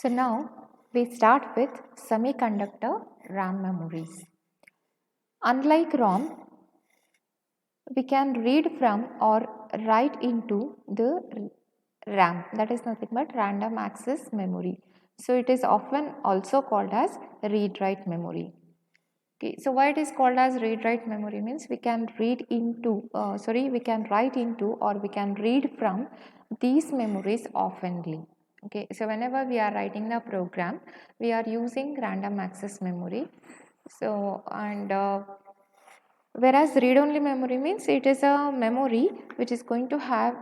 So now we start with semiconductor RAM memories. Unlike ROM, we can read from or write into the RAM, that is nothing but random access memory. So it is often also called as read-write memory. Okay, so why it is called as read-write memory means we can read into, we can write into or we can read from these memories oftenly. Okay, so whenever we are writing the program, we are using random access memory. So whereas read-only memory means it is a memory which is going to have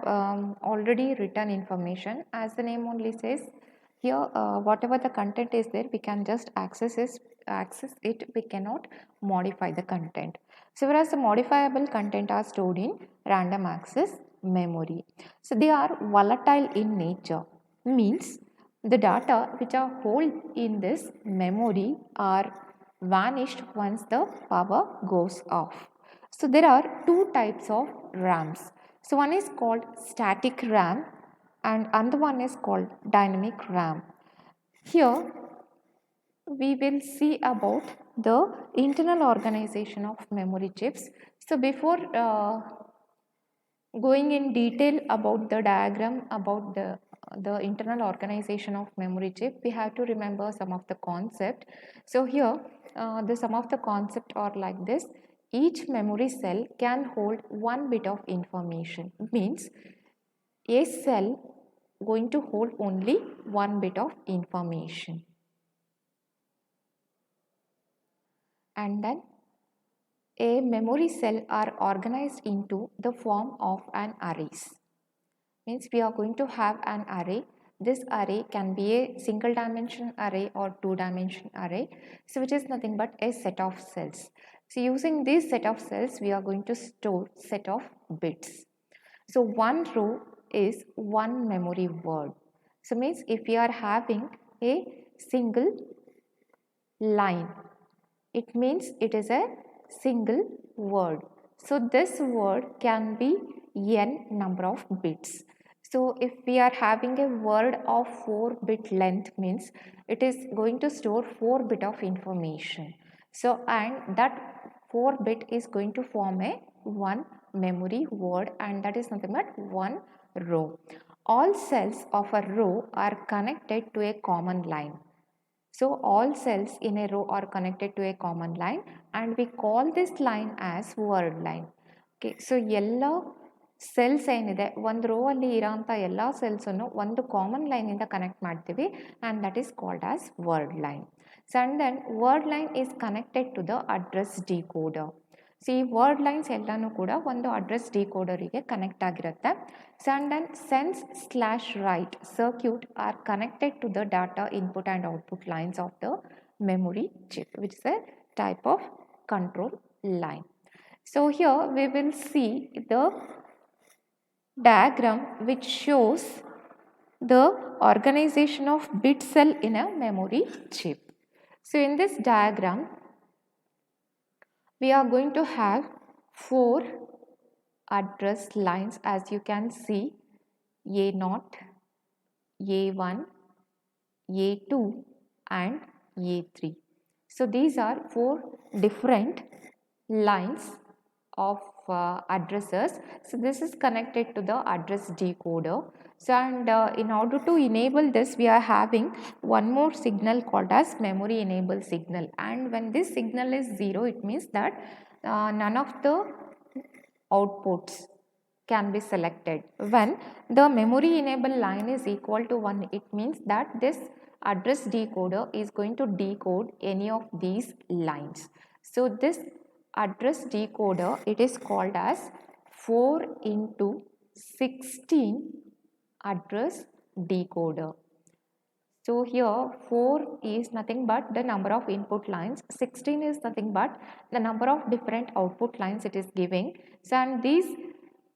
already written information. As the name only says, here whatever the content is there, we can just access it, we cannot modify the content. So whereas the modifiable content are stored in random access memory. So they are volatile in nature, means the data which are held in this memory are vanished once the power goes off. So there are two types of RAMs. So one is called static RAM and another one is called dynamic RAM. Here we will see about the internal organization of memory chips. So before going in detail about the diagram about the internal organization of memory chip, we have to remember some of the concept. So here the some of the concept are like this: each memory cell can hold one bit of information, means a cell going to hold only one bit of information. And then a memory cell are organized into the form of an arrays. Means we are going to have an array. This array can be a single dimension array or two dimension array, so which is nothing but a set of cells. So using this set of cells, we are going to store set of bits. So one row is one memory word. So means if we are having a single line, it means it is a single word. So this word can be n number of bits. So if we are having a word of 4-bit length, means it is going to store 4 bit of information. So and that 4-bit is going to form a one memory word, and that is nothing but one row. All cells of a row are connected to a common line. So all cells in a row are connected to a common line and we call this line as word line. Okay, so ಎಲ್ಲ cells ಏನಿದೆ ಒಂದು row ಅಲ್ಲಿ ಇರೋಂಥ ಎಲ್ಲ ಸೆಲ್ಸನ್ನು ಒಂದು common ಲೈನಿಂದ connect ಮಾಡ್ತೀವಿ and that is called as word line. So and then word line is connected to the address decoder. So ಈ ವರ್ಡ್ ಲೈನ್ಸ್ ಎಲ್ಲನೂ ಕೂಡ ಒಂದು ಅಡ್ರೆಸ್ ಡಿಕೋಡರಿಗೆ ಕನೆಕ್ಟ್ ಆಗಿರುತ್ತೆ. So and then sense slash write circuit are connected to the data input and output lines of the memory chip, which is a type of control line. So here we will see the diagram which shows the organization of bit cell in a memory chip. So in this diagram, we are going to have 4 address lines, as you can see: A0, A1, A2 and A3. So these are 4 different lines of addresses. So this is connected to the address decoder. So and in order to enable this, we are having one more signal called as memory enable signal, and when this signal is 0, it means that none of the outputs can be selected. When the memory enable line is equal to 1, it means that this address decoder is going to decode any of these lines. So this address decoder, it is called as 4 into 16 address decoder. So here 4 is nothing but the number of input lines, 16 is nothing but the number of different output lines it is giving. So and these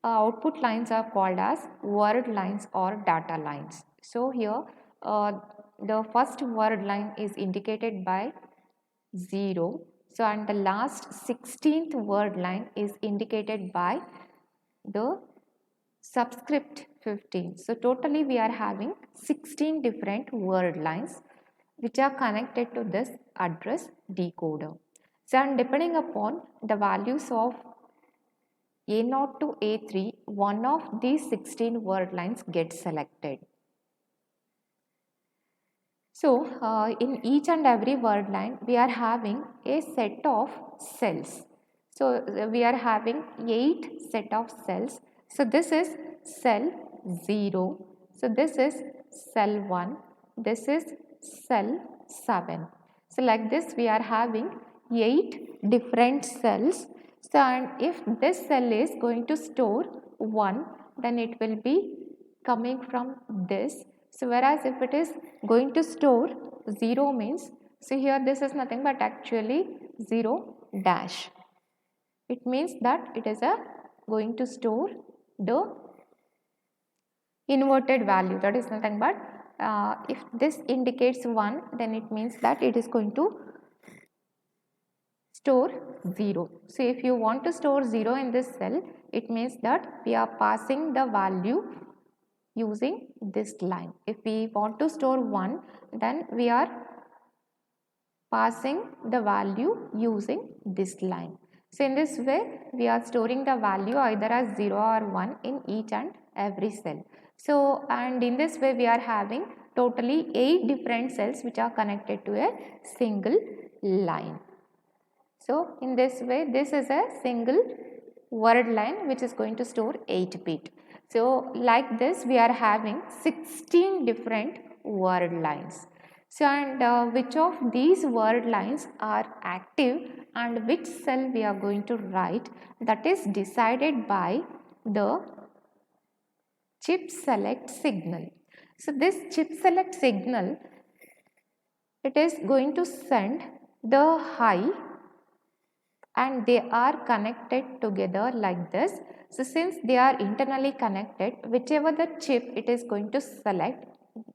output lines are called as word lines or data lines. So here the first word line is indicated by 0. So and the last 16th word line is indicated by the subscript 15. So totally we are having 16 different word lines which are connected to this address decoder. So and depending upon the values of A0 to A3, one of these 16 word lines gets selected. So in each and every word line we are having a set of cells. So we are having 8 set of cells. So this is cell 0. So this is cell 1. This is cell 7. So like this we are having 8 different cells. So and if this cell is going to store 1, then it will be coming from this. So whereas if it is going to store 0 means, so here this is nothing but actually 0 dash. It means that it is going to store the inverted value, that is nothing but if this indicates 1, then it means that it is going to store 0. So if you want to store 0 in this cell, it means that we are passing the value using this line. If we want to store 1, then we are passing the value using this line. So in this way we are storing the value either as 0 or 1 in each and every cell. So and in this way we are having totally 8 different cells which are connected to a single line. So in this way this is a single word line which is going to store 8 bit. So like this we are having 16 different word lines. So and which of these word lines are active and which cell we are going to write, that is decided by the chip select signal. So this chip select signal, it is going to send the high and they are connected together like this. So since they are internally connected, whichever the chip it is going to select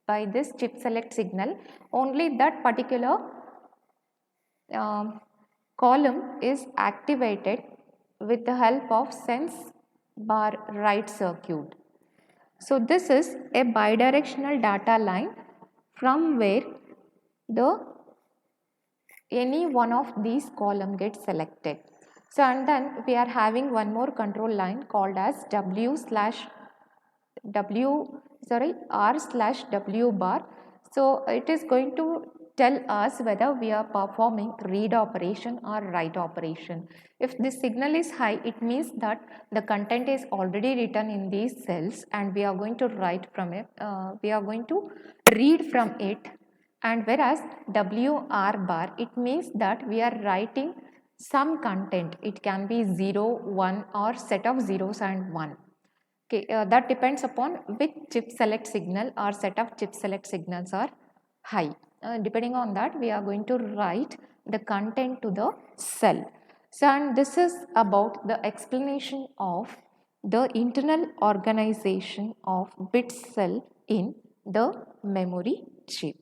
by this chip select signal, only that particular column is activated with the help of sense bar write circuit. So this is a bidirectional data line from where the any one of these column gets selected. So and then we are having one more control line called as R/W bar. So it is going to tell us whether we are performing read operation or write operation. If this signal is high, it means that the content is already written in these cells and we are going to write from it, we are going to read from it. And whereas WR bar, it means that we are writing some content. It can be 0, 1 or set of zeros and 1. Okay, that depends upon which chip select signal or set of chip select signals are high. Depending on that, we are going to write the content to the cell. So and this is about the explanation of the internal organization of bit cell in the memory chip.